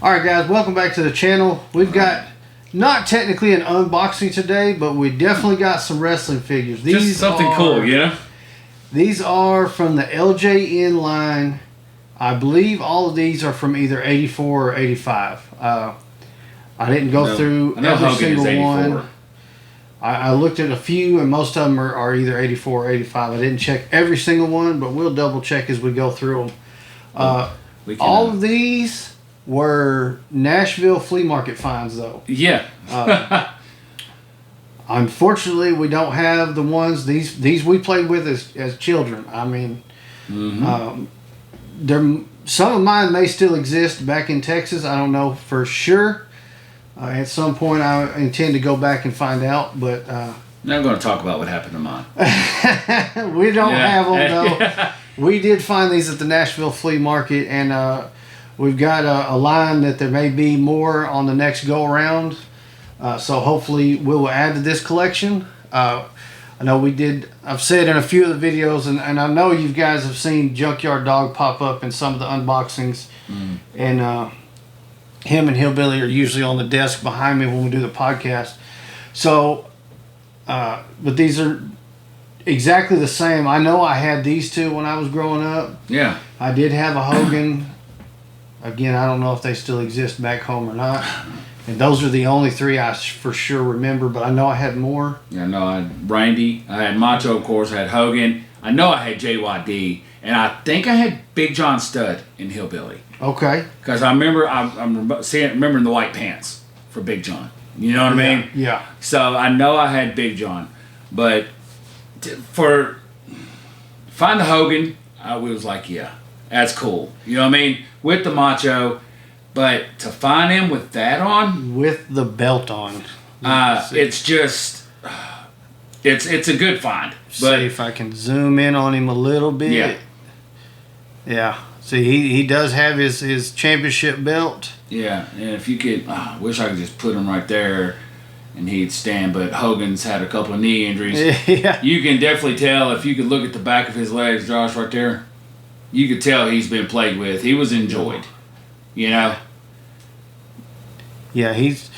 Alright guys, welcome back to the channel. We've got not technically an unboxing today, but we definitely got some wrestling figures. These just something cool, you know? These are from the LJN line. I believe all of these are from either 84 or 85. I didn't go through every single one. I looked at a few, and most of them are either 84 or 85. I didn't check every single one, but we'll double check as we go through them. All of these were Nashville flea market finds, though. Yeah. Unfortunately, we don't have the ones these we played with as children. I mean, some of mine may still exist back in Texas. I don't know for sure. At some point, I intend to go back and find out, but not going to talk about what happened to mine. We don't have them though. We did find these at the Nashville flea market, and we've got a line that there may be more on the next go around. So hopefully we will add to this collection. I know we did. I've said in a few of the videos, and I know you guys have seen Junkyard Dog pop up in some of the unboxings, and him and Hillbilly are usually on the desk behind me when we do the podcast. So, but these are exactly the same. I know I had these two when I was growing up. Yeah. I did have a Hogan. Again, I don't know if they still exist back home or not. And those are the only three I for sure remember, but I know I had more. Yeah, no, I had Randy. I had Macho, of course. I had Hogan. I know I had JYD. And I think I had Big John Studd in Hillbilly. Okay. Because I remember, I'm remembering the white pants for Big John. You know what I mean? Yeah. So I know I had Big John. But for find the Hogan, I was like, yeah, that's cool. You know what I mean? With the Macho. But to find him with that on, with the belt on, it's just it's a good find. But see if I can zoom in on him a little bit. Yeah. Yeah. See, he does have his championship belt. Yeah, and if you could, I wish I could just put him right there, and he'd stand. But Hogan's had a couple of knee injuries. Yeah. You can definitely tell if you could look at the back of his legs, Josh, right there. You could tell he's been played with. He was enjoyed. You know? Yeah, he's...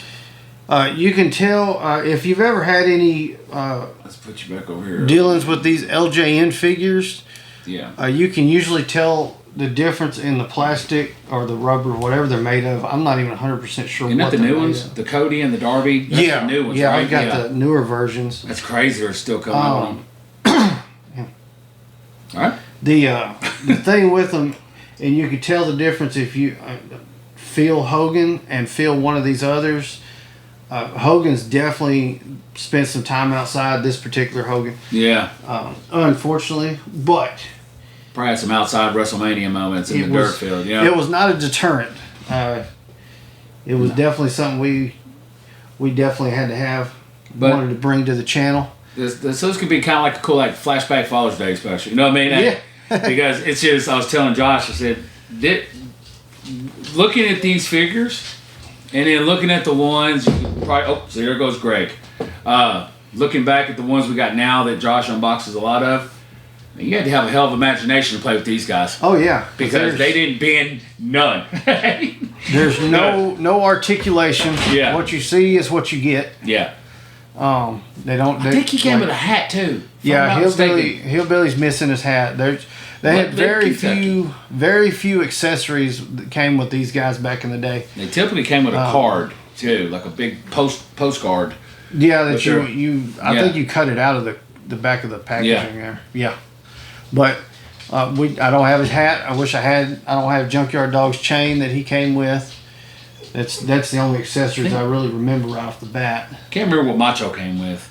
you can tell if you've ever had any... let's put you back over here. Dealings with these LJN figures. Yeah. You can usually tell the difference in the plastic or the rubber, whatever they're made of. I'm not even 100% sure. Isn't that the new ones? The Cody and the Darby? That's the new ones, yeah, right? I've got the newer versions. That's crazy. They're still coming out on them. All right. The thing with them, and you can tell the difference if you feel Hogan and feel one of these others. Hogan's definitely spent some time outside, this particular Hogan. Yeah. Unfortunately, but probably had some outside WrestleMania moments in the dirt field. Yeah. It was not a deterrent. It was definitely something we definitely had to have. Wanted to bring to the channel. This could be kind of like a cool flashback Father's Day special. You know what I mean? Yeah. Because it's just, I was telling Josh, I said, looking at these figures, and then looking at the ones, you could probably, so there goes Greg. Looking back at the ones we got now that Josh unboxes a lot of, you had to have a hell of imagination to play with these guys. Oh yeah, because they didn't bend none. There's no articulation. Yeah. What you see is what you get. Yeah. They don't. I think he came with a hat too. Yeah, Hillbilly's missing his hat. They had very few accessories that came with these guys back in the day. They typically came with a card too, like a big postcard. Yeah, that I think you cut it out of the back of the packaging there. Yeah, but I don't have his hat. I wish I had. I don't have Junkyard Dog's chain that he came with. That's the only accessories I really remember right off the bat. Can't remember what Macho came with.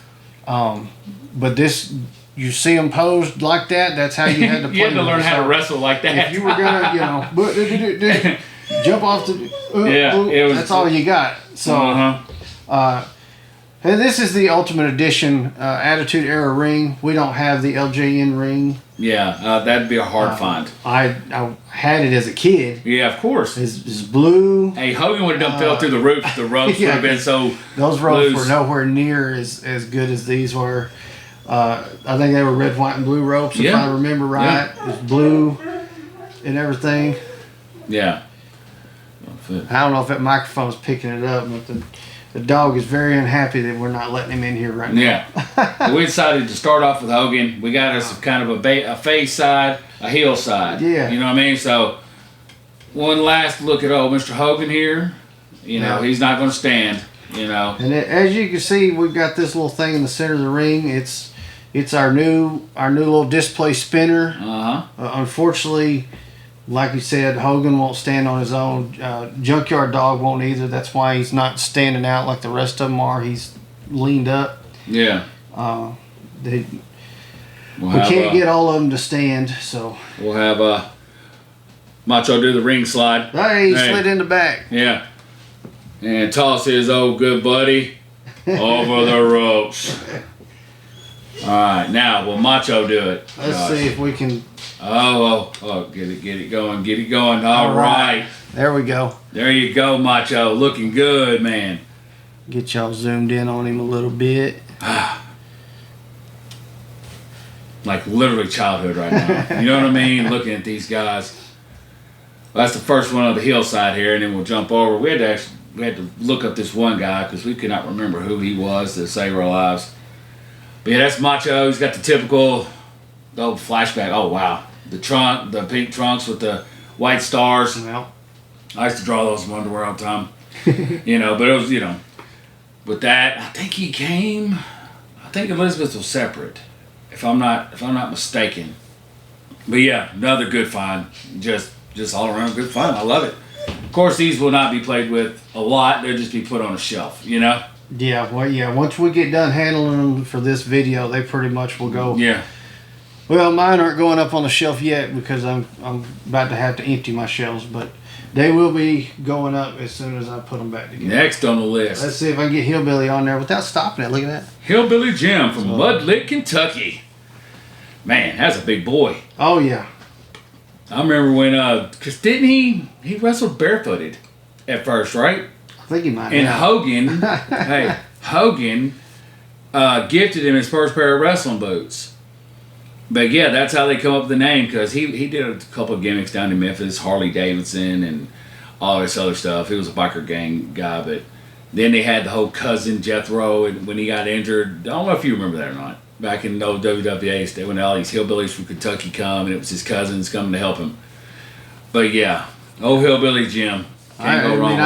But this, you see him posed like that. That's how you had to play. You had to learn how to wrestle like that. If you were gonna, jump off the, that's all you got. So, and this is the Ultimate Edition Attitude Era ring. We don't have the LJN ring. Yeah, that'd be a hard find. I had it as a kid. Yeah, of course. It's blue. Hey, Hogan would have done fell through the roof. The ropes would have been so those ropes were nowhere near as good as these were. I think they were red, white, and blue ropes, if I remember right. It was blue and everything. Yeah. But I don't know if that microphone's picking it up, but the dog is very unhappy that we're not letting him in here right now. Yeah. So we decided to start off with Hogan. We got us kind of a face side, a heel side. Yeah. You know what I mean? So one last look at old Mr. Hogan here. You know, he's not going to stand. You know. And as you can see, we've got this little thing in the center of the ring. It's our new little display spinner. Unfortunately, like you said, Hogan won't stand on his own. Junkyard Dog won't either. That's why he's not standing out like the rest of them are. He's leaned up. Yeah. We can't get all of them to stand, so we'll have Macho do the ring slide. Hey, he slid in the back. Yeah. And toss his old good buddy over the ropes. All right, now will Macho do it? Let's see if we can. Oh, get it going. All right. There we go. There you go, Macho. Looking good, man. Get y'all zoomed in on him a little bit. Like literally childhood right now. You know what I mean? Looking at these guys. Well, that's the first one on the heel side here, and then we'll jump over. We had to look up this one guy because we could not remember who he was to save our lives. But yeah, that's Macho. He's got the typical flashback. Oh wow, the pink trunks with the white stars. Well, I used to draw those in underwear all the time. You know, but it was with that. I think Elizabeth was separate, if I'm not mistaken. But yeah, another good find. Just all around good fun. I love it. Of course, these will not be played with a lot. They'll just be put on a shelf, you know? Yeah, well, yeah. Once we get done handling them for this video, they pretty much will go. Yeah. Well, mine aren't going up on the shelf yet because I'm about to have to empty my shelves, but they will be going up as soon as I put them back together. Next on the list. Let's see if I can get Hillbilly on there without stopping it. Look at that. Hillbilly Jim from Mud Lick, Kentucky. Man, that's a big boy. Oh, yeah. I remember when, because didn't he wrestled barefooted at first, right? I think he might. And Hogan, Hogan gifted him his first pair of wrestling boots. But yeah, that's how they come up with the name, because he did a couple of gimmicks down in Memphis, Harley Davidson and all this other stuff. He was a biker gang guy, but then they had the whole cousin Jethro, and when he got injured, I don't know if you remember that or not. Back in the old WWF, when all these hillbillies from Kentucky come, and it was his cousins coming to help him. But yeah, old Hillbilly Jim. I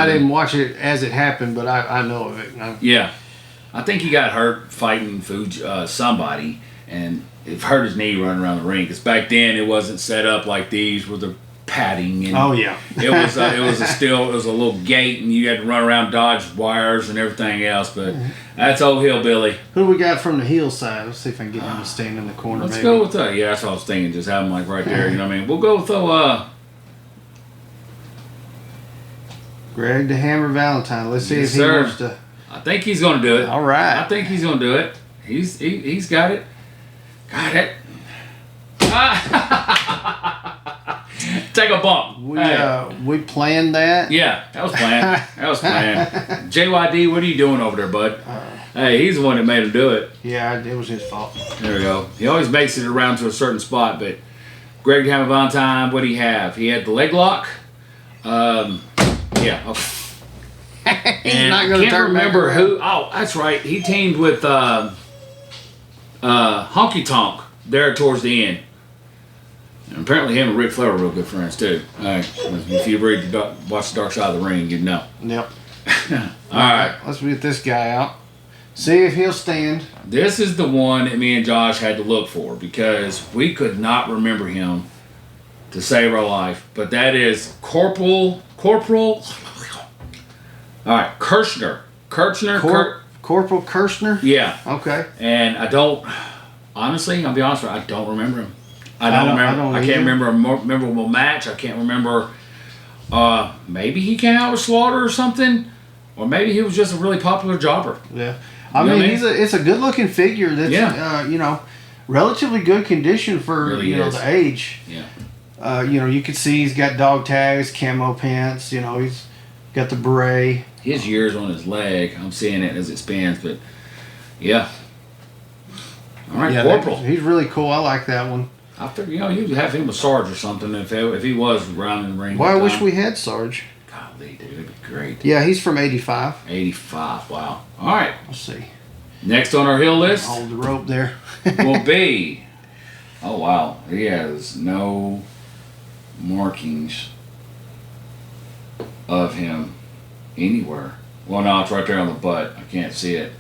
didn't watch it as it happened, but I know of it. Yeah. I think he got hurt fighting somebody, and it hurt his knee running around the ring. Because back then, it wasn't set up like these with the padding. And oh, yeah. it was a little gate, and you had to run around, dodge wires and everything else. But that's old Hillbilly. Who we got from the heel side? Let's see if I can get him to stand in the corner. Let's go with that. Yeah, that's what I was thinking. Just have him like right there. You know what I mean? We'll go with Greg the Hammer Valentine. Let's see if he wants to. I think he's going to do it. All right. I think he's going to do it. He's got it. Got it. Take a bump. We planned that. Yeah, that was planned. JYD, what are you doing over there, bud? Hey, he's the one that made him do it. Yeah, it was his fault. There we go. He always makes it around to a certain spot, but Greg the Hammer Valentine, what did he have? He had the leg lock. Yeah, okay. He's not going to turn remember who. Oh, that's right. He teamed with Honky Tonk there towards the end. And apparently him and Ric Flair were real good friends too. All right. If you watch The Dark Side of the Ring, you'd know. Yep. All right. Let's get this guy out. See if he'll stand. This is the one that me and Josh had to look for because we could not remember him to save our life. But that is Corporal. All right, Kirchner. Corporal Kirchner? Yeah. Okay. And I don't, honestly, I'll be honest with you, I don't remember him. I can't remember a memorable match. I can't remember, maybe he came out with Slaughter or something. Or maybe he was just a really popular jobber. Yeah. I mean, it's a good looking figure that's, relatively good condition for, really the age. Yeah. You can see he's got dog tags, camo pants, he's got the beret. His year's on his leg. I'm seeing it as it spins, but yeah. All right, Corporal. He's really cool. I like that one. I figure, you'd have him with Sarge or something if he was around in the ring. Well, I wish we had Sarge. God, Golly, dude, that'd be great. Yeah, he's from 85. 85, wow. All right. Let's see. Next on our hill list Hold the rope there. will be, oh, wow. He has no markings of him anywhere. Well, no, it's right there on the butt. I can't see it.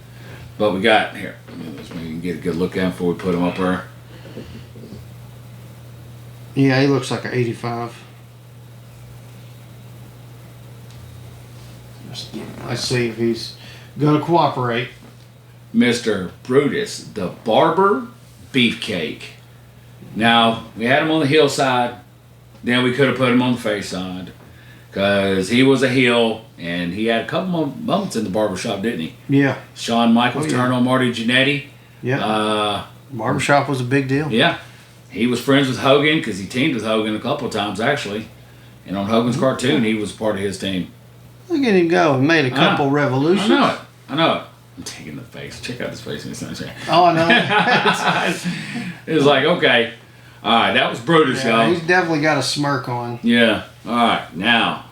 But we got, here, let's maybe get a good look at him before we put him up there. Yeah, he looks like an 85. Let's see if he's going to cooperate. Mr. Brutus, the Barber Beefcake. Now, we had him on the heel side. Then we could have put him on the face side. Because he was a heel, and he had a couple more moments in the barbershop, didn't he? Yeah. Shawn Michaels turned on Marty Jannetty. Yeah. Barbershop was a big deal. Yeah. He was friends with Hogan because he teamed with Hogan a couple of times, actually. And on Hogan's cartoon, he was part of his team. Look at him go. He made a couple revolutions. I know it. I'm taking the face. Check out his face in the sunshine. Oh, I know. It was like, okay. All right, that was Brutus, y'all. He's definitely got a smirk on. Yeah. All right, now.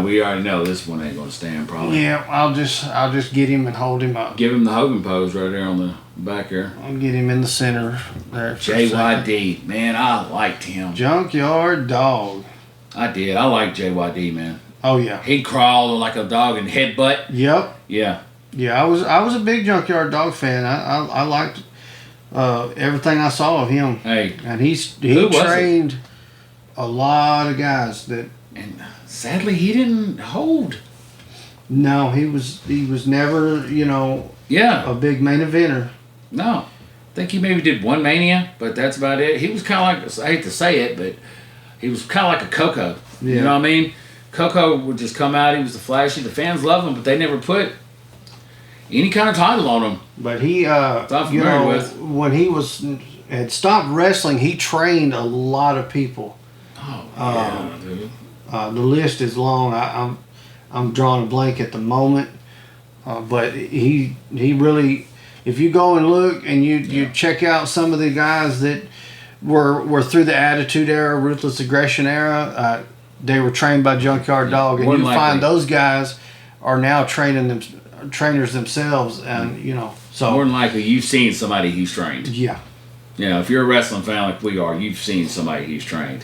We already know this one ain't going to stand, probably. Yeah, I'll just get him and hold him up. Give him the Hogan pose right there on the back there. I'll get him in the center there. JYD. Man, I liked him. Junkyard Dog. I did. I liked JYD, man. Oh, yeah. He'd crawl like a dog and headbutt. Yep. Yeah. Yeah, I was a big Junkyard Dog fan. I liked everything I saw of him. Hey. And he trained a lot of guys that. And sadly, he didn't hold. No, he was never, Yeah. a big main eventer. No. I think he maybe did one Mania, but that's about it. He was kind of like, I hate to say it, but he was kind of like a Coco. Yeah. You know what I mean? Coco would just come out. He was the flashy. The fans loved him, but they never put any kind of title on him. But he, when he had stopped wrestling, he trained a lot of people. Oh, yeah, dude. The list is long. I'm drawing a blank at the moment, but he really, if you go and look and you check out some of the guys that were through the Attitude Era, Ruthless Aggression Era, they were trained by Junkyard Dog, and you find those guys are now trainers themselves, and so more than likely you've seen somebody he's trained. Yeah. If you're a wrestling fan like we are, you've seen somebody he's trained.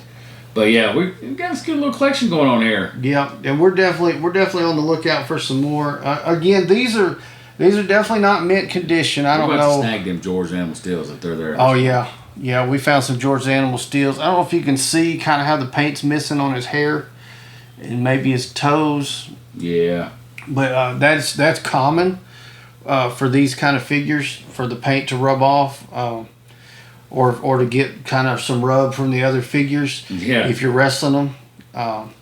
But yeah, we've got this good little collection going on here. Yeah, and we're definitely on the lookout for some more. Again, these are definitely not mint condition. I don't know. Snag them George Animal Steels if they're there. Oh yeah, we found some George Animal Steels. I don't know if you can see kind of how the paint's missing on his hair and maybe his toes. Yeah, but that's common for these kind of figures, for the paint to rub off. Or to get kind of some rub from the other figures if you're wrestling them.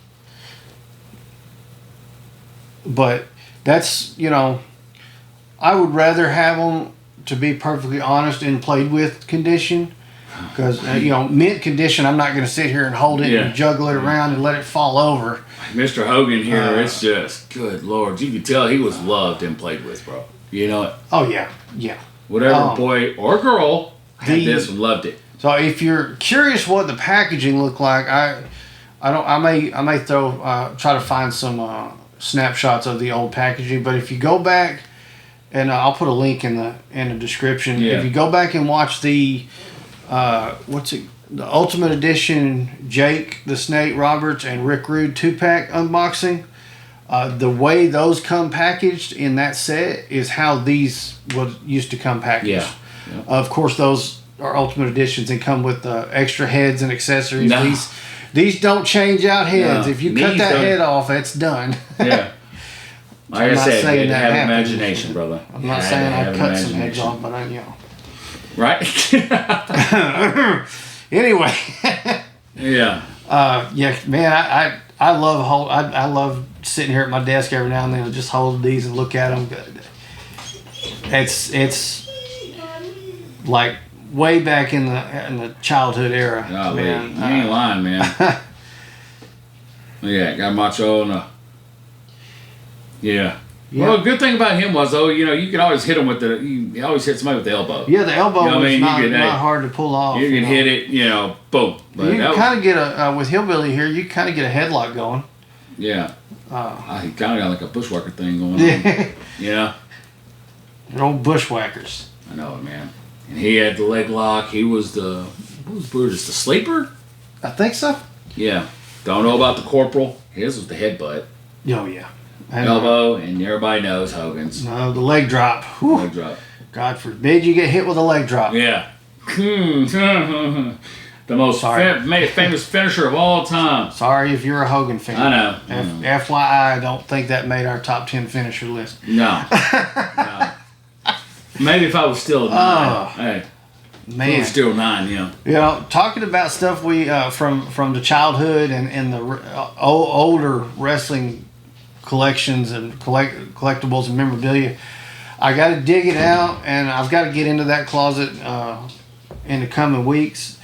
But that's, I would rather have them, to be perfectly honest, in played with condition. Because, mint condition, I'm not going to sit here and hold it and juggle it around and let it fall over. Mr. Hogan here, it's just, good Lord. You could tell he was loved and played with, bro. You know it? Oh, yeah. Whatever boy or girl had this and loved it. So if you're curious what the packaging looked like, I may try to find some snapshots of the old packaging. But if you go back, and I'll put a link in the description. Yeah. If you go back and watch the the Ultimate Edition Jake the Snake Roberts and Rick Rude 2-pack unboxing, the way those come packaged in that set is how these used to come packaged. Yeah. Of course, those are Ultimate Editions and come with extra heads and accessories. No. These don't change out heads. No. If you cut that head off, that's done. Yeah. Like I said, you have imagination, brother. I'm not saying I cut some heads off, but Right? Anyway. Yeah. Man, I love sitting here at my desk every now and then and just hold these and look at them. It's like way back in the childhood era. Oh, man. You ain't lying, man. Yeah, got Macho and yeah. Well, the good thing about him was, though, you could always hit him with you always hit somebody with the elbow. Yeah, the elbow was not hard to pull off. You can hit it, boom. But you can kind of get with Hillbilly here, you kind of get a headlock going. Yeah. He kind of got like a bushwhacker thing going on. Yeah. They're old bushwhackers. I know it, man. And he had the leg lock. He was what was Brutus, the sleeper? I think so. Yeah. Don't know about the corporal. His was the headbutt. Oh, yeah. Elbow, and everybody knows Hogan's. No, the leg drop. Whew. Leg drop. God forbid you get hit with a leg drop. Yeah. The most famous finisher of all time. Sorry if you're a Hogan fan. I know. FYI, I don't think that made our top 10 finisher list. No. No. Maybe if I was still a 9. Hey. Man. I was still 9, yeah. You know, talking about stuff we from the childhood and the older wrestling collections and collectibles and memorabilia, I got to dig it out, and I've got to get into that closet in the coming weeks.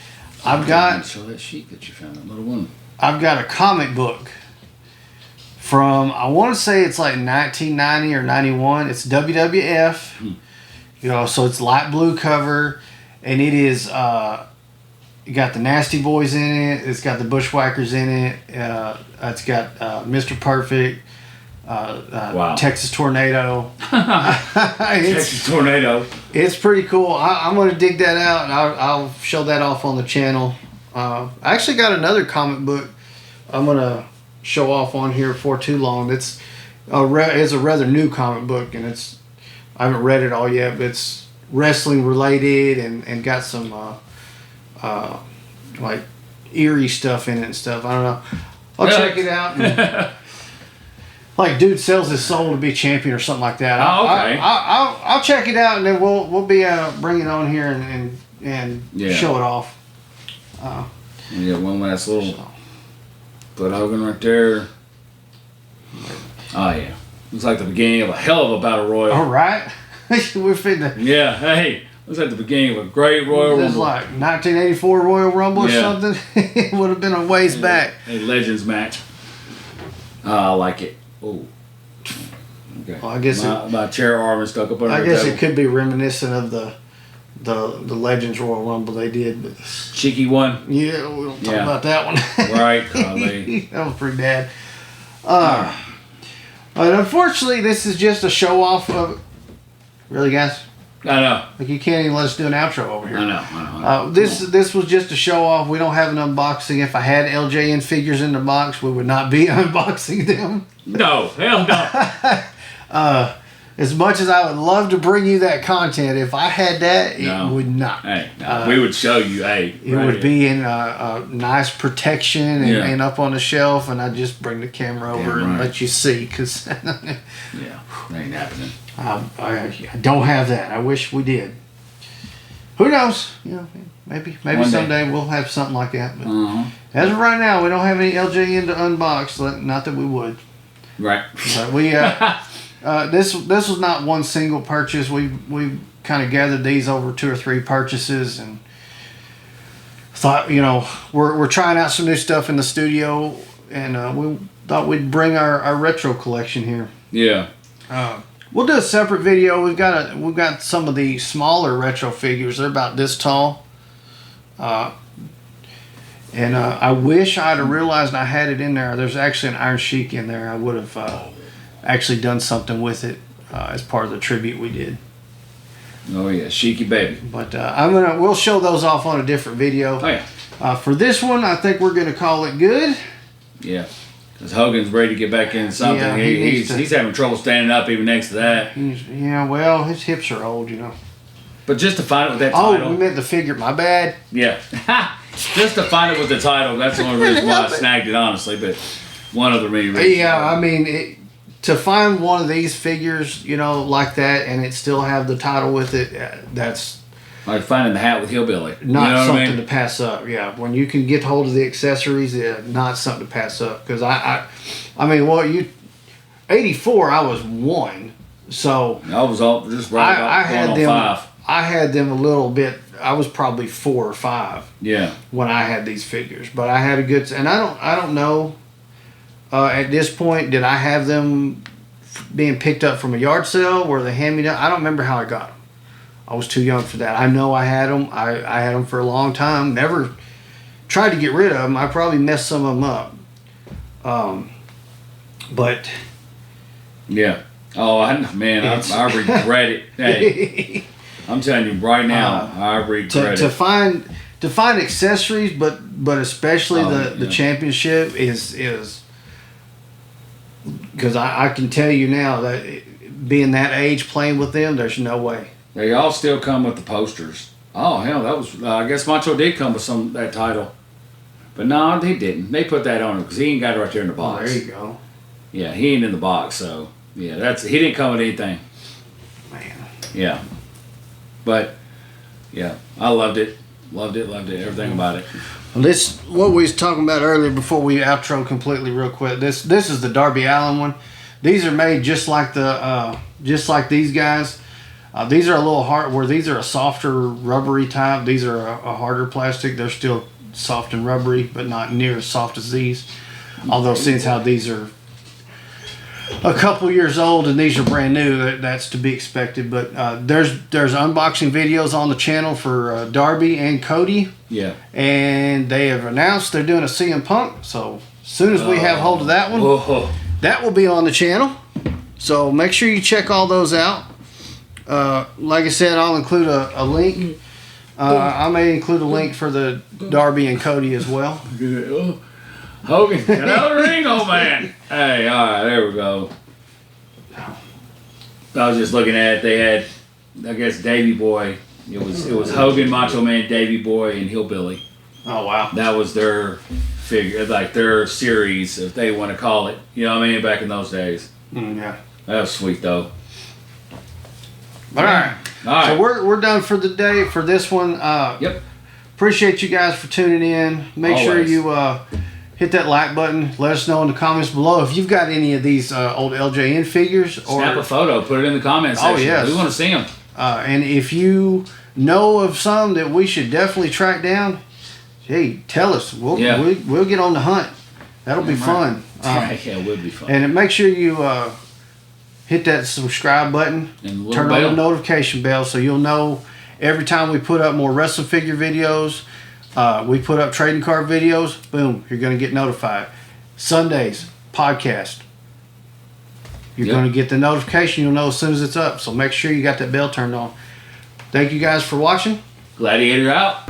I've got show that sheet that you found, that little one. I've got a comic book from, I want to say it's like 1990 or 91. It's WWF. You know, so it's light blue cover, and it is you got the Nasty Boys in it. It's got the Bushwhackers in it. It's got Mr. Perfect. Wow. Texas Tornado. Texas Tornado. It's pretty cool. I'm going to dig that out, and I'll show that off on the channel. I actually got another comic book I'm going to show off on here for too long. It's a rather new comic book, and I haven't read it all yet, but it's wrestling related and got some like eerie stuff in it and stuff. I don't know. I'll check it out. And, like, dude sells his soul to be champion or something like that. Okay. I'll check it out, and then we'll be bring it on here and show it off. Yeah, one last little. Put Hogan right there. Oh yeah, looks like the beginning of a hell of a battle royal. All right, we're fitting. Yeah, hey, looks like the beginning of a great Royal Rumble. Like 1984 Royal Rumble or something. It would have been a ways back. A Legends match. I like it. Oh. Okay. Well, I guess my chair arm is stuck up under I guess it could be reminiscent of the Legends Royal Rumble they did. But cheeky one. Yeah, we don't talk about that one. Right. That was pretty bad. But unfortunately, this is just a show off of. Really, guys? I know. Like, you can't even let us do an outro over here. I know. This was just a show off. We don't have an unboxing. If I had LJN figures in the box, we would not be unboxing them. No, hell no. As much as I would love to bring you that content, if I had that, it would not. Hey, we would show you. Hey, it would be in a nice protection and up on the shelf, and I'd just bring the camera over and let you see. Cause that ain't happening. I don't have that. I wish we did. Who knows? You know, maybe someday we'll have something like that. But as of right now, we don't have any LJN to unbox. Not that we would. Right. But we this was not one single purchase. We kind of gathered these over 2 or 3 purchases and thought, you know, we're trying out some new stuff in the studio, and we thought we'd bring our retro collection here. Yeah. We'll do a separate video. We've got some of the smaller retro figures. They're about this tall. And I wish I'd have realized I had it in there. There's actually an Iron Sheik in there. I would have actually done something with it as part of the tribute we did. Oh yeah, Sheiky baby. But we'll show those off on a different video. Oh yeah. For this one, I think we're gonna call it good. Yeah. Because Hogan's ready to get back in something. Yeah, he's having trouble standing up even next to that. Well, his hips are old, you know. But just to find it with that title. Oh, we meant the figure. My bad. Yeah. Just to find it with the title. That's the only reason why I snagged it, honestly. But one of the many reasons. Yeah, I mean, to find one of these figures, you know, like that, and it still have the title with it, that's... Like finding the hat with Hillbilly. Not something to pass up. Yeah, when you can get hold of the accessories, not something to pass up. Because I mean, 84, I was 1, so I was all just right about I had going them, on 5. I had them a little bit. I was probably 4 or 5. Yeah. When I had these figures, but I had a good, and I don't know. At this point, did I have them being picked up from a yard sale? Were they hand me down? I don't remember how I got them. I was too young for that. I know I had them. I had them for a long time. Never tried to get rid of them. I probably messed some of them up. But yeah. Oh, I regret it. Hey, I'm telling you right now, I regret to it. find accessories, but especially the championship is because I can tell you now that being that age playing with them, there's no way. They all still come with the posters. Oh hell, that was I guess Macho did come with that title, but no, they didn't. They put that on him because he ain't got it right there in the box. Oh, there you go. Yeah, he ain't in the box, so yeah, he didn't come with anything. Man. Yeah, but yeah, I loved it, everything about it. This what we was talking about earlier before we outro completely real quick. This is the Darby Allin one. These are made just like these guys. These are a little hard. Where these are a softer rubbery type. These are a harder plastic. They're still soft and rubbery, but not near as soft as these. Although since how these are a couple years old and these are brand new, that's to be expected. But there's unboxing videos on the channel for Darby and Cody. Yeah. And they have announced they're doing a CM Punk. So as soon as we have hold of that one, that will be on the channel. So make sure you check all those out. Like I said, I'll include a link. I may include a link for the Darby and Cody as well. Hogan, get out of the ring, old man. Hey, all right, there we go. I was just looking at it. They had, I guess, Davey Boy. It was Hogan, Macho Man, Davey Boy, and Hillbilly. Oh wow! That was their figure, like their series, if they want to call it. You know what I mean? Back in those days. Yeah. That was sweet though. All right. So we're done for the day for this one. Yep. Appreciate you guys for tuning in. Make sure you hit that like button. Let us know in the comments below if you've got any of these old LJN figures. Or snap a photo. Put it in the comments section. Oh yes. We want to see them. And if you know of some that we should definitely track down, hey, tell us. We'll get on the hunt. That'll be fun. Yeah, it would be fun. And make sure you hit that subscribe button, and turn on the notification bell so you'll know every time we put up more wrestling figure videos, we put up trading card videos, boom, you're going to get notified. Sundays, podcast. You're going to get the notification. You'll know as soon as it's up. So make sure you got that bell turned on. Thank you guys for watching. Gladiator out.